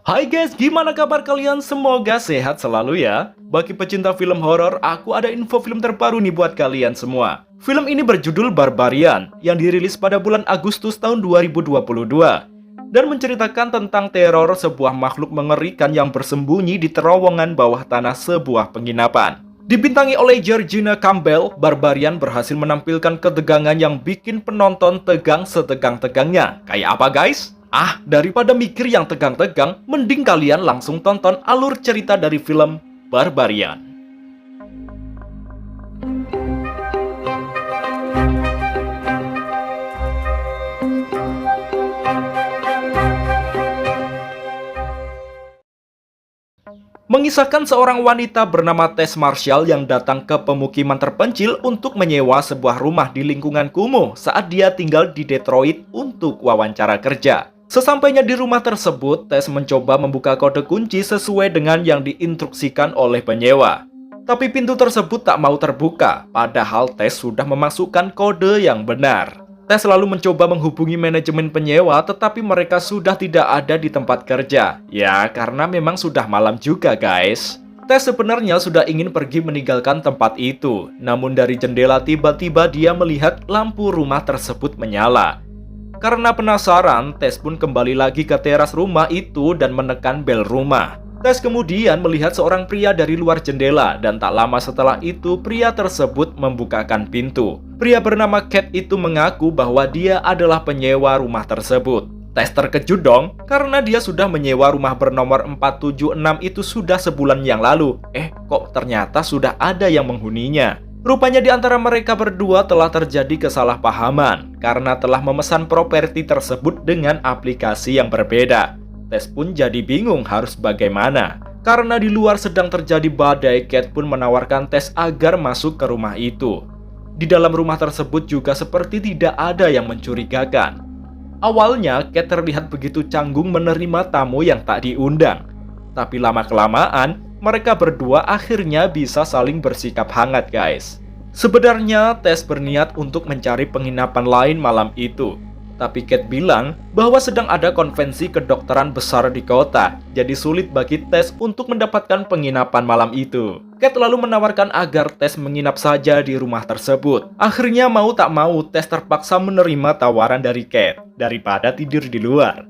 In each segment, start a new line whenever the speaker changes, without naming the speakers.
Hai guys, gimana kabar kalian? Semoga sehat selalu ya. Bagi pecinta film horor, aku ada info film terbaru nih buat kalian semua. Film ini berjudul Barbarian, yang dirilis pada bulan Agustus tahun 2022. Dan menceritakan tentang teror sebuah makhluk mengerikan yang bersembunyi di terowongan bawah tanah sebuah penginapan. Dibintangi oleh Georgina Campbell, Barbarian berhasil menampilkan ketegangan yang bikin penonton tegang setegang-tegangnya. Kayak apa guys? Daripada mikir yang tegang-tegang, mending kalian langsung tonton alur cerita dari film Barbarian. Mengisahkan seorang wanita bernama Tess Marshall yang datang ke pemukiman terpencil untuk menyewa sebuah rumah di lingkungan kumuh saat dia tinggal di Detroit untuk wawancara kerja. Sesampainya di rumah tersebut, Tess mencoba membuka kode kunci sesuai dengan yang diinstruksikan oleh penyewa. Tapi pintu tersebut tak mau terbuka, padahal Tess sudah memasukkan kode yang benar. Tess selalu mencoba menghubungi manajemen penyewa, tetapi mereka sudah tidak ada di tempat kerja. Ya, karena memang sudah malam juga guys. Tess sebenarnya sudah ingin pergi meninggalkan tempat itu. Namun dari jendela tiba-tiba dia melihat lampu rumah tersebut menyala. Karena penasaran, Tess pun kembali lagi ke teras rumah itu dan menekan bel rumah. Tess kemudian melihat seorang pria dari luar jendela dan tak lama setelah itu pria tersebut membukakan pintu. Pria bernama Cat itu mengaku bahwa dia adalah penyewa rumah tersebut. Tess terkejut dong karena dia sudah menyewa rumah bernomor 476 itu sudah sebulan yang lalu. Kok ternyata sudah ada yang menghuninya. Rupanya di antara mereka berdua telah terjadi kesalahpahaman karena telah memesan properti tersebut dengan aplikasi yang berbeda. Tess pun jadi bingung harus bagaimana. Karena di luar sedang terjadi badai, Cat pun menawarkan Tess agar masuk ke rumah itu. Di dalam rumah tersebut juga seperti tidak ada yang mencurigakan. Awalnya, Cat terlihat begitu canggung menerima tamu yang tak diundang. Tapi lama-kelamaan, mereka berdua akhirnya bisa saling bersikap hangat guys. Sebenarnya, Tess berniat untuk mencari penginapan lain malam itu. Tapi Cat bilang bahwa sedang ada konvensi kedokteran besar di kota, jadi sulit bagi Tess untuk mendapatkan penginapan malam itu. Cat lalu menawarkan agar Tess menginap saja di rumah tersebut. Akhirnya mau tak mau, Tess terpaksa menerima tawaran dari Cat daripada tidur di luar.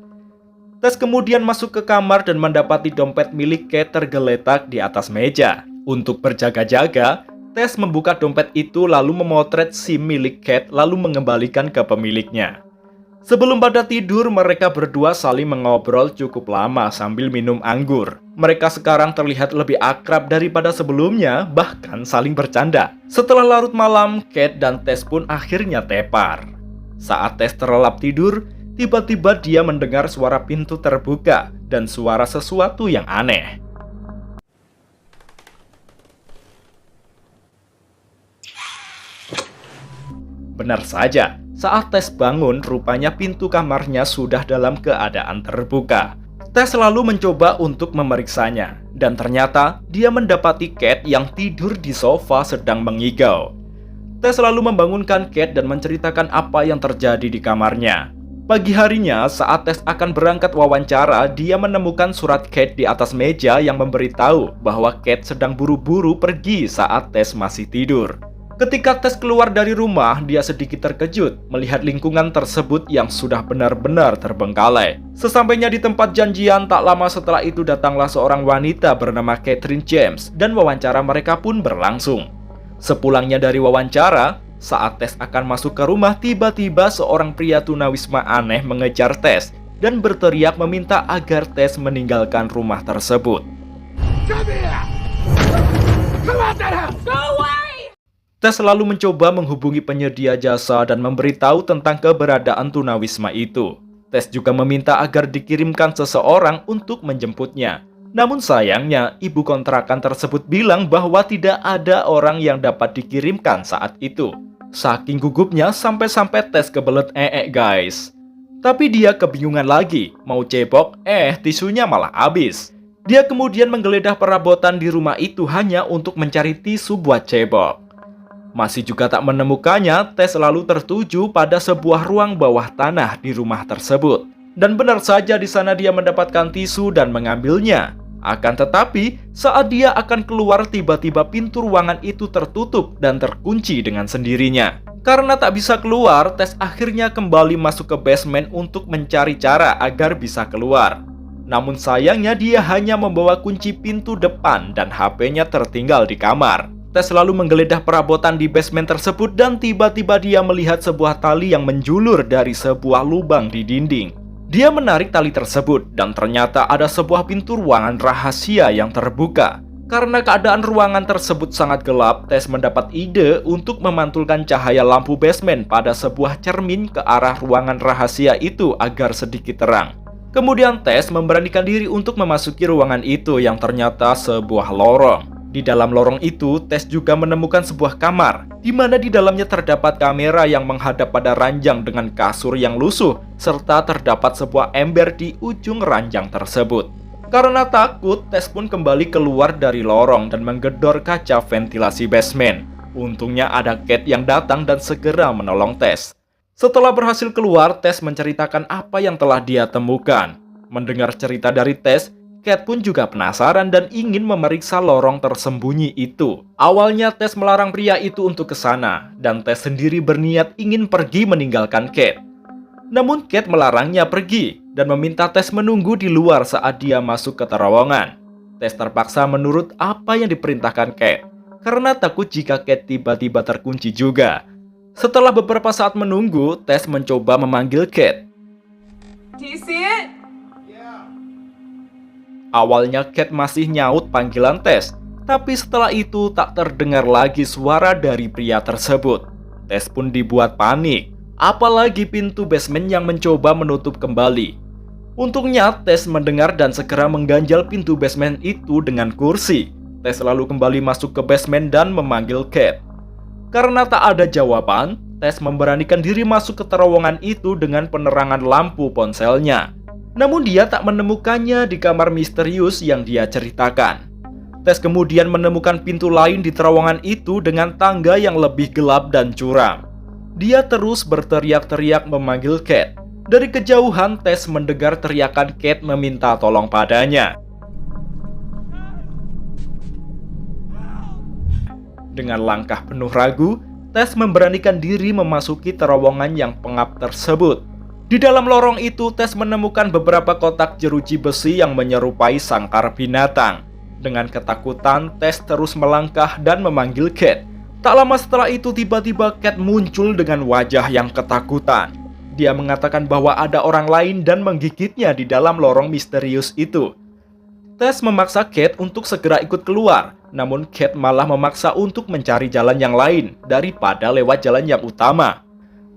Tess kemudian masuk ke kamar dan mendapati dompet milik Cat tergeletak di atas meja. Untuk berjaga-jaga, Tess membuka dompet itu lalu memotret SIM milik Cat lalu mengembalikan ke pemiliknya. Sebelum pada tidur, mereka berdua saling mengobrol cukup lama sambil minum anggur. Mereka sekarang terlihat lebih akrab daripada sebelumnya, bahkan saling bercanda. Setelah larut malam, Cat dan Tess pun akhirnya tepar. Saat Tess terlelap tidur, tiba-tiba dia mendengar suara pintu terbuka dan suara sesuatu yang aneh. Benar saja. Saat Tess bangun, rupanya pintu kamarnya sudah dalam keadaan terbuka. Tess selalu mencoba untuk memeriksanya, dan ternyata dia mendapati Cat yang tidur di sofa sedang mengigau. Tess selalu membangunkan Cat dan menceritakan apa yang terjadi di kamarnya. Pagi harinya, saat Tess akan berangkat wawancara, dia menemukan surat Cat di atas meja yang memberitahu bahwa Cat sedang buru-buru pergi saat Tess masih tidur. Ketika Tess keluar dari rumah, dia sedikit terkejut melihat lingkungan tersebut yang sudah benar-benar terbengkalai. Sesampainya di tempat janjian, tak lama setelah itu datanglah seorang wanita bernama Catherine James dan wawancara mereka pun berlangsung. Sepulangnya dari wawancara, saat Tess akan masuk ke rumah, tiba-tiba seorang pria tunawisma aneh mengejar Tess dan berteriak meminta agar Tess meninggalkan rumah tersebut. Come here! Come out that house! Go away! Tess selalu mencoba menghubungi penyedia jasa dan memberitahu tentang keberadaan tunawisma itu. Tess juga meminta agar dikirimkan seseorang untuk menjemputnya. Namun sayangnya, ibu kontrakan tersebut bilang bahwa tidak ada orang yang dapat dikirimkan saat itu. Saking gugupnya sampai-sampai Tess kebelet guys. Tapi dia kebingungan lagi, mau cebok, tisunya malah habis. Dia kemudian menggeledah perabotan di rumah itu hanya untuk mencari tisu buat cebok. Masih juga tak menemukannya, Tess selalu tertuju pada sebuah ruang bawah tanah di rumah tersebut. Dan benar saja di sana dia mendapatkan tisu dan mengambilnya. Akan tetapi, saat dia akan keluar tiba-tiba pintu ruangan itu tertutup dan terkunci dengan sendirinya. Karena tak bisa keluar, Tess akhirnya kembali masuk ke basement untuk mencari cara agar bisa keluar. Namun sayangnya dia hanya membawa kunci pintu depan dan HP-nya tertinggal di kamar. Tess lalu menggeledah perabotan di basement tersebut dan tiba-tiba dia melihat sebuah tali yang menjulur dari sebuah lubang di dinding. Dia menarik tali tersebut dan ternyata ada sebuah pintu ruangan rahasia yang terbuka. Karena keadaan ruangan tersebut sangat gelap, Tess mendapat ide untuk memantulkan cahaya lampu basement pada sebuah cermin ke arah ruangan rahasia itu agar sedikit terang. Kemudian Tess memberanikan diri untuk memasuki ruangan itu yang ternyata sebuah lorong. Di dalam lorong itu, Tess juga menemukan sebuah kamar, di mana di dalamnya terdapat kamera yang menghadap pada ranjang dengan kasur yang lusuh, serta terdapat sebuah ember di ujung ranjang tersebut. Karena takut, Tess pun kembali keluar dari lorong dan menggedor kaca ventilasi basement. Untungnya ada Kate yang datang dan segera menolong Tess. Setelah berhasil keluar, Tess menceritakan apa yang telah dia temukan. Mendengar cerita dari Tess, Kate pun juga penasaran dan ingin memeriksa lorong tersembunyi itu. Awalnya Tess melarang pria itu untuk ke sana, dan Tess sendiri berniat ingin pergi meninggalkan Kate. Namun Kate melarangnya pergi dan meminta Tess menunggu di luar saat dia masuk ke terowongan. Tess terpaksa menurut apa yang diperintahkan Kate, karena takut jika Kate tiba-tiba terkunci juga. Setelah beberapa saat menunggu, Tess mencoba memanggil Kate.
Do you see it?
Awalnya Kate masih nyaut panggilan Tess, tapi setelah itu tak terdengar lagi suara dari pria tersebut. Tess pun dibuat panik, apalagi pintu basement yang mencoba menutup kembali. Untungnya Tess mendengar dan segera mengganjal pintu basement itu dengan kursi. Tess lalu kembali masuk ke basement dan memanggil Kate. Karena tak ada jawaban, Tess memberanikan diri masuk ke terowongan itu dengan penerangan lampu ponselnya. Namun dia tak menemukannya di kamar misterius yang dia ceritakan. Tess kemudian menemukan pintu lain di terowongan itu dengan tangga yang lebih gelap dan curam. Dia terus berteriak-teriak memanggil Kate. Dari kejauhan, Tess mendengar teriakan Kate meminta tolong padanya. Dengan langkah penuh ragu, Tess memberanikan diri memasuki terowongan yang pengap tersebut. Di dalam lorong itu, Tess menemukan beberapa kotak jeruji besi yang menyerupai sangkar binatang. Dengan ketakutan, Tess terus melangkah dan memanggil Kate. Tak lama setelah itu, tiba-tiba Kate muncul dengan wajah yang ketakutan. Dia mengatakan bahwa ada orang lain dan menggigitnya di dalam lorong misterius itu. Tess memaksa Kate untuk segera ikut keluar, namun Kate malah memaksa untuk mencari jalan yang lain daripada lewat jalan yang utama.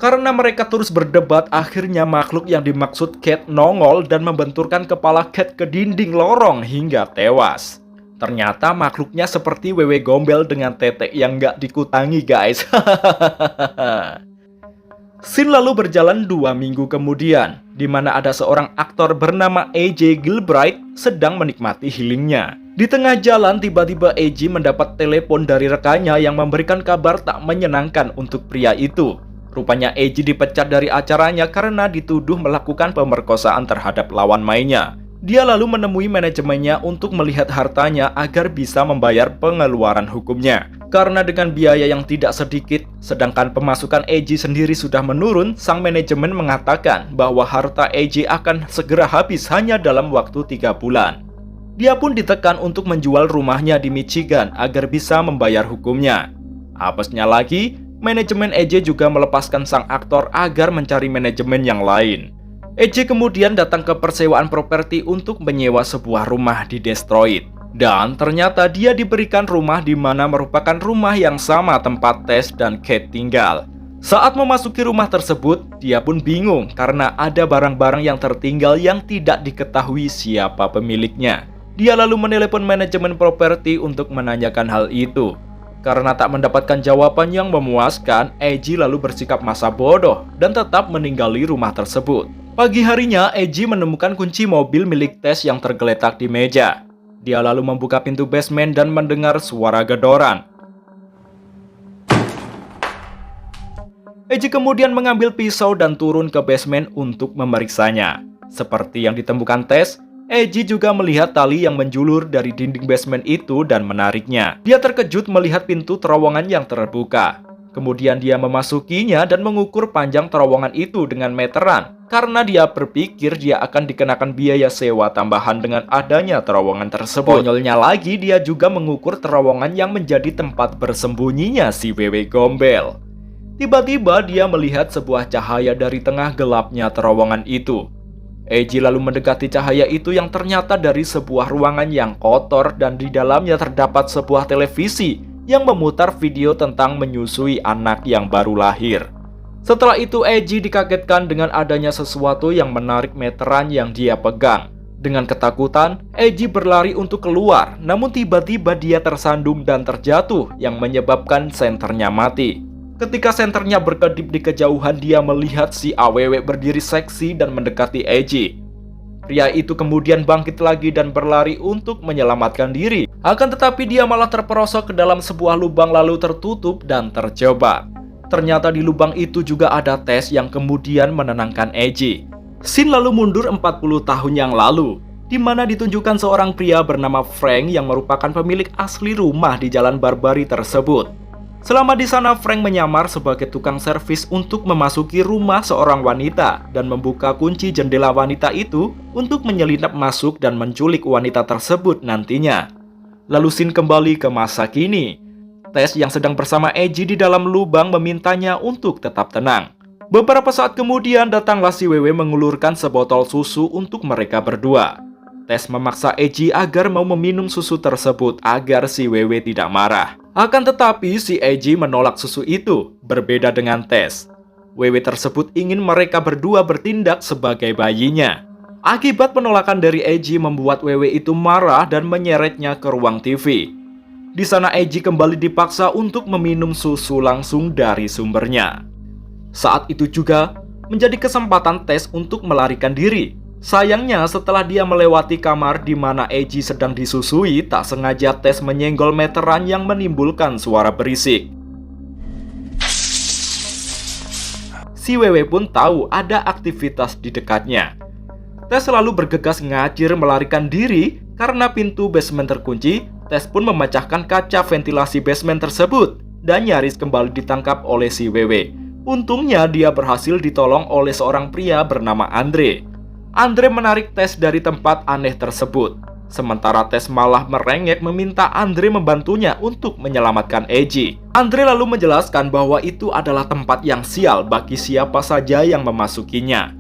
Karena mereka terus berdebat, akhirnya makhluk yang dimaksud Kate nongol dan membenturkan kepala Kate ke dinding lorong hingga tewas. Ternyata makhluknya seperti wewe gombel dengan tetek yang gak dikutangi, guys. Scene lalu berjalan 2 minggu kemudian, di mana ada seorang aktor bernama AJ Gilbride sedang menikmati healingnya. Di tengah jalan, tiba-tiba AJ mendapat telepon dari rekannya yang memberikan kabar tak menyenangkan untuk pria itu. Rupanya AJ dipecat dari acaranya karena dituduh melakukan pemerkosaan terhadap lawan mainnya. Dia lalu menemui manajemennya untuk melihat hartanya agar bisa membayar pengeluaran hukumnya. Karena dengan biaya yang tidak sedikit, sedangkan pemasukan AJ sendiri sudah menurun, sang manajemen mengatakan bahwa harta AJ akan segera habis hanya dalam waktu 3 bulan. Dia pun ditekan untuk menjual rumahnya di Michigan agar bisa membayar hukumnya. Apesnya lagi, manajemen AJ juga melepaskan sang aktor agar mencari manajemen yang lain. AJ kemudian datang ke persewaan properti untuk menyewa sebuah rumah di Detroit. Dan ternyata dia diberikan rumah di mana merupakan rumah yang sama tempat Tess dan Kate tinggal. Saat memasuki rumah tersebut, dia pun bingung karena ada barang-barang yang tertinggal yang tidak diketahui siapa pemiliknya. Dia lalu menelepon manajemen properti untuk menanyakan hal itu. Karena tak mendapatkan jawaban yang memuaskan, AJ lalu bersikap masa bodoh dan tetap meninggali rumah tersebut. Pagi harinya, AJ menemukan kunci mobil milik Tess yang tergeletak di meja. Dia lalu membuka pintu basement dan mendengar suara gedoran. AJ kemudian mengambil pisau dan turun ke basement untuk memeriksanya. Seperti yang ditemukan Tess, Eiji juga melihat tali yang menjulur dari dinding basement itu dan menariknya. Dia terkejut melihat pintu terowongan yang terbuka. Kemudian dia memasukinya dan mengukur panjang terowongan itu dengan meteran, karena dia berpikir dia akan dikenakan biaya sewa tambahan dengan adanya terowongan tersebut. Konyolnya lagi, dia juga mengukur terowongan yang menjadi tempat bersembunyinya si Wewe Gombel. Tiba-tiba dia melihat sebuah cahaya dari tengah gelapnya terowongan itu. Eiji lalu mendekati cahaya itu yang ternyata dari sebuah ruangan yang kotor dan di dalamnya terdapat sebuah televisi yang memutar video tentang menyusui anak yang baru lahir. Setelah itu Eiji dikagetkan dengan adanya sesuatu yang menarik meteran yang dia pegang. Dengan ketakutan, Eiji berlari untuk keluar, namun tiba-tiba dia tersandung dan terjatuh yang menyebabkan senternya mati. Ketika senternya berkedip di kejauhan, dia melihat si AWW berdiri seksi dan mendekati Eiji. Pria itu kemudian bangkit lagi dan berlari untuk menyelamatkan diri. Akan tetapi dia malah terperosok ke dalam sebuah lubang lalu tertutup dan terjebak. Ternyata di lubang itu juga ada Tess yang kemudian menenangkan Eiji. Scene lalu mundur 40 tahun yang lalu, di mana ditunjukkan seorang pria bernama Frank yang merupakan pemilik asli rumah di Jalan Barbary tersebut. Selama di sana, Frank menyamar sebagai tukang servis untuk memasuki rumah seorang wanita dan membuka kunci jendela wanita itu untuk menyelinap masuk dan menculik wanita tersebut nantinya. Lalu scene kembali ke masa kini. Tess yang sedang bersama Eiji di dalam lubang memintanya untuk tetap tenang. Beberapa saat kemudian datanglah si Wewe mengulurkan sebotol susu untuk mereka berdua. Tess memaksa Eiji agar mau meminum susu tersebut agar si Wewe tidak marah. Akan tetapi si Eiji menolak susu itu, berbeda dengan Tess. Wewe tersebut ingin mereka berdua bertindak sebagai bayinya. Akibat penolakan dari Eiji membuat Wewe itu marah dan menyeretnya ke ruang TV. Di sana Eiji kembali dipaksa untuk meminum susu langsung dari sumbernya. Saat itu juga menjadi kesempatan Tess untuk melarikan diri. Sayangnya setelah dia melewati kamar di mana Eiji sedang disusui, tak sengaja Tess menyenggol meteran yang menimbulkan suara berisik. Si Wewe pun tahu ada aktivitas di dekatnya. Tess selalu bergegas ngacir melarikan diri karena pintu basement terkunci. Tess pun memecahkan kaca ventilasi basement tersebut dan nyaris kembali ditangkap oleh si Wewe. Untungnya dia berhasil ditolong oleh seorang pria bernama Andre. Andre menarik Tess dari tempat aneh tersebut. Sementara Tess malah merengek meminta Andre membantunya untuk menyelamatkan Eiji. Andre lalu menjelaskan bahwa itu adalah tempat yang sial bagi siapa saja yang memasukinya.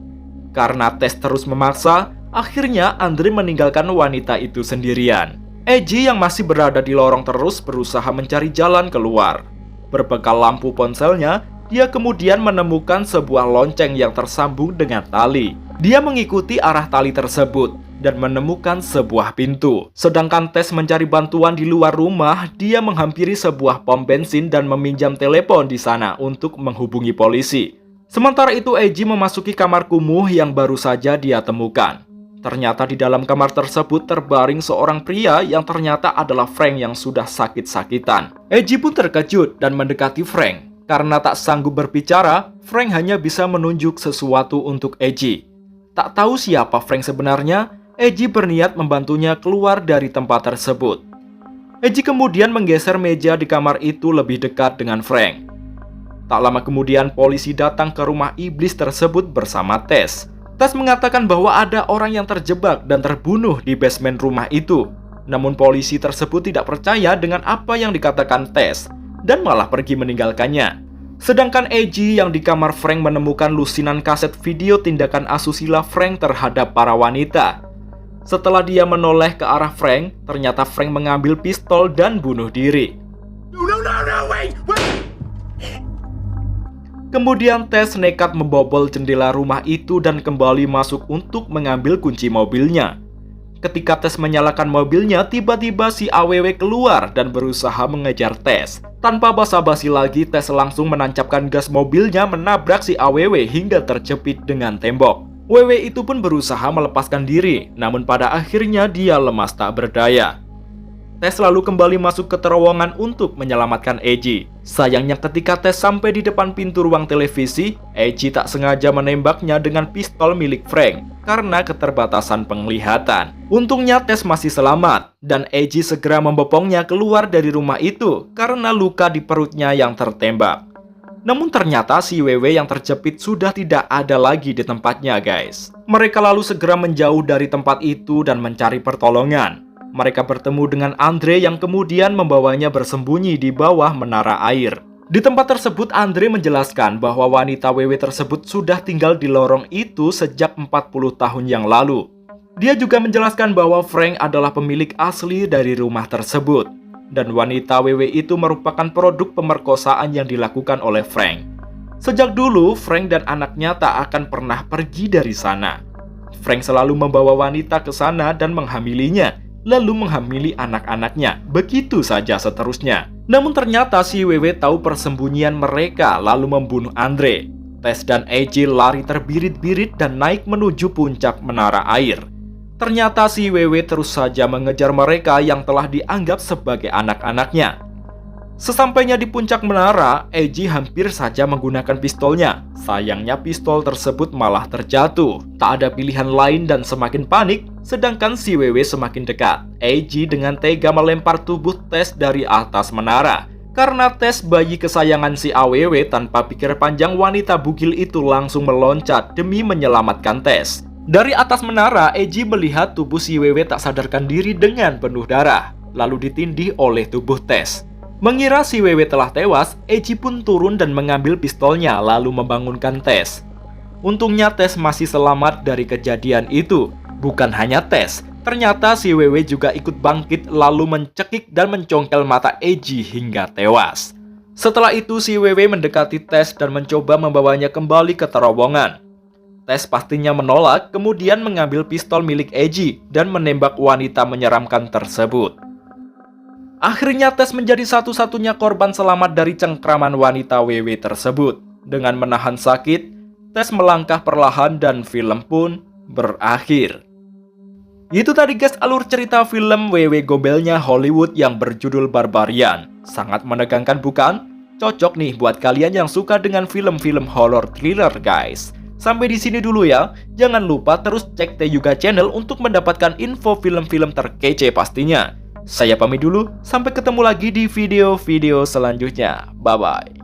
Karena Tess terus memaksa, akhirnya Andre meninggalkan wanita itu sendirian. Eiji yang masih berada di lorong terus berusaha mencari jalan keluar. Berbekal lampu ponselnya, dia kemudian menemukan sebuah lonceng yang tersambung dengan tali. Dia mengikuti arah tali tersebut dan menemukan sebuah pintu. Sedangkan Tess mencari bantuan di luar rumah, dia menghampiri sebuah pom bensin dan meminjam telepon di sana untuk menghubungi polisi. Sementara itu Eiji memasuki kamar kumuh yang baru saja dia temukan. Ternyata di dalam kamar tersebut terbaring seorang pria yang ternyata adalah Frank yang sudah sakit-sakitan. Eiji pun terkejut dan mendekati Frank. Karena tak sanggup berbicara, Frank hanya bisa menunjuk sesuatu untuk Eiji. Tak tahu siapa Frank sebenarnya, Eiji berniat membantunya keluar dari tempat tersebut. Eiji kemudian menggeser meja di kamar itu lebih dekat dengan Frank. Tak lama kemudian polisi datang ke rumah iblis tersebut bersama Tess. Tess mengatakan bahwa ada orang yang terjebak dan terbunuh di basement rumah itu. Namun polisi tersebut tidak percaya dengan apa yang dikatakan Tess dan malah pergi meninggalkannya. Sedangkan Eiji yang di kamar Frank menemukan lusinan kaset video tindakan asusila Frank terhadap para wanita. Setelah dia menoleh ke arah Frank, ternyata Frank mengambil pistol dan bunuh diri. Wait. Kemudian Tess nekat membobol jendela rumah itu dan kembali masuk untuk mengambil kunci mobilnya. Ketika Tess menyalakan mobilnya, tiba-tiba si AWW keluar dan berusaha mengejar Tess. Tanpa basa-basi lagi, Tess langsung menancapkan gas mobilnya menabrak si AWW hingga terjepit dengan tembok. WW itu pun berusaha melepaskan diri, namun pada akhirnya dia lemas tak berdaya. Tess lalu kembali masuk ke terowongan untuk menyelamatkan Eiji. Sayangnya ketika Tess sampai di depan pintu ruang televisi, Eiji tak sengaja menembaknya dengan pistol milik Frank karena keterbatasan penglihatan. Untungnya Tess masih selamat dan Eiji segera membopongnya keluar dari rumah itu karena luka di perutnya yang tertembak. Namun ternyata si Wewe yang terjepit sudah tidak ada lagi di tempatnya, guys. Mereka lalu segera menjauh dari tempat itu dan mencari pertolongan. Mereka bertemu dengan Andre yang kemudian membawanya bersembunyi di bawah menara air. Di tempat tersebut, Andre menjelaskan bahwa wanita Wewe tersebut sudah tinggal di lorong itu sejak 40 tahun yang lalu. Dia juga menjelaskan bahwa Frank adalah pemilik asli dari rumah tersebut. Dan wanita Wewe itu merupakan produk pemerkosaan yang dilakukan oleh Frank. Sejak dulu, Frank dan anaknya tak akan pernah pergi dari sana. Frank selalu membawa wanita ke sana dan menghamilinya, lalu menghamili anak-anaknya, begitu saja seterusnya. Namun ternyata si Wewe tahu persembunyian mereka lalu membunuh Andre. Tess dan Eiji lari terbirit-birit dan naik menuju puncak menara air. Ternyata si Wewe terus saja mengejar mereka yang telah dianggap sebagai anak-anaknya. Sesampainya di puncak menara, Eiji hampir saja menggunakan pistolnya. Sayangnya pistol tersebut malah terjatuh. Tak ada pilihan lain dan semakin panik, sedangkan si Wewe semakin dekat. Eiji dengan tega melempar tubuh Tess dari atas menara. Karena Tess, bayi kesayangan si AWW, tanpa pikir panjang wanita bugil itu langsung meloncat demi menyelamatkan Tess. Dari atas menara, Eiji melihat tubuh si Wewe tak sadarkan diri dengan penuh darah, lalu ditindih oleh tubuh Tess. Mengira si Wewe telah tewas, Eiji pun turun dan mengambil pistolnya lalu membangunkan Tess. Untungnya Tess masih selamat dari kejadian itu. Bukan hanya Tess, ternyata si Wewe juga ikut bangkit lalu mencekik dan mencongkel mata Eiji hingga tewas. Setelah itu si Wewe mendekati Tess dan mencoba membawanya kembali ke terowongan. Tess pastinya menolak, kemudian mengambil pistol milik Eiji dan menembak wanita menyeramkan tersebut. Akhirnya Tess menjadi satu-satunya korban selamat dari cengkraman wanita Wewe tersebut. Dengan menahan sakit, Tess melangkah perlahan dan film pun berakhir. Itu tadi guys alur cerita film Wewe Gombelnya Hollywood yang berjudul Barbarian. Sangat menegangkan bukan? Cocok nih buat kalian yang suka dengan film-film horror thriller guys. Sampai di sini dulu ya. Jangan lupa terus cek Teyuga Channel untuk mendapatkan info film-film terkece pastinya. Saya pamit dulu, sampai ketemu lagi di video-video selanjutnya. Bye-bye.